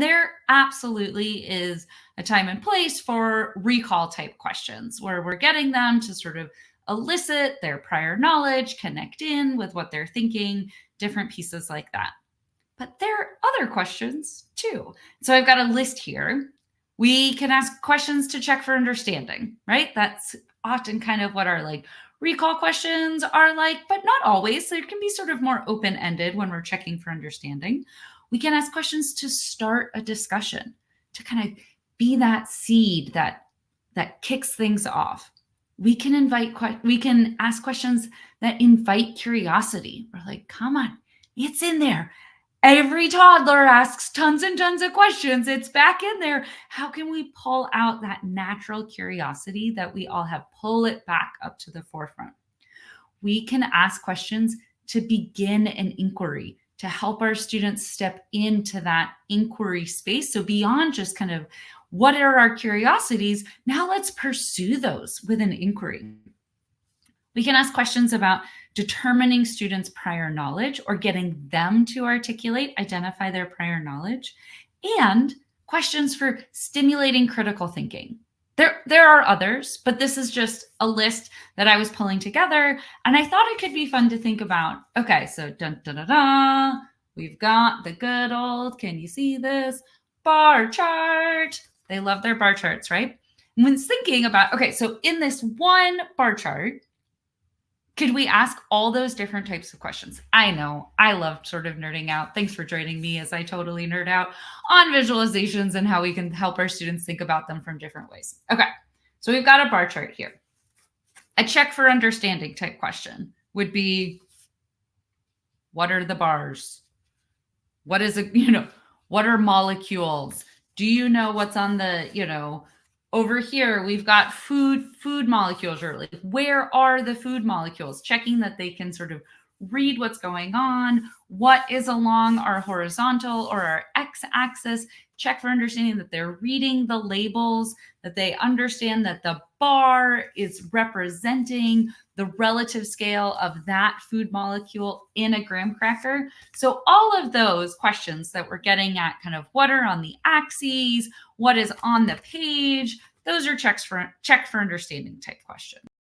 there absolutely is a time and place for recall type questions where we're getting them to sort of elicit their prior knowledge, connect in with what they're thinking, different pieces like that. But there are other questions too. So I've got a list here. We can ask questions to check for understanding, right? That's often kind of what our like recall questions are like, but not always. They can be sort of more open-ended when we're checking for understanding. We can ask questions to start a discussion, to kind of be that seed that kicks things off. We can ask questions that invite curiosity. We're like, come on, it's in there. Every toddler asks tons and tons of questions. It's back in there. How can we pull out that natural curiosity that we all have, pull it back up to the forefront? We can ask questions to begin an inquiry, to help our students step into that inquiry space. So beyond just kind of what are our curiosities, now let's pursue those with an inquiry. We can ask questions about determining students' prior knowledge or getting them to articulate, identify their prior knowledge, and questions for stimulating critical thinking. There are others, but this is just a list that I was pulling together, and I thought it could be fun to think about. Okay, so dun, dun, dun, dun, we've got the good old, can you see this, bar chart. They love their bar charts, right? And when thinking about, okay, so in this one bar chart, could we ask all those different types of questions? I know, I love sort of nerding out. Thanks for joining me as I totally nerd out on visualizations and how we can help our students think about them from different ways. Okay, so we've got a bar chart here. A check for understanding type question would be, what are the bars? What is what are molecules? Do you know what's on the, over here, we've got food molecules, or like, where are the food molecules? Checking that they can sort of read what's going on, what is along our horizontal or our x-axis, check for understanding that they're reading the labels, that they understand that the bar is representing the relative scale of that food molecule in a graham cracker. So all of those questions that we're getting at, kind of what are on the axes, what is on the page, those are check for understanding type questions.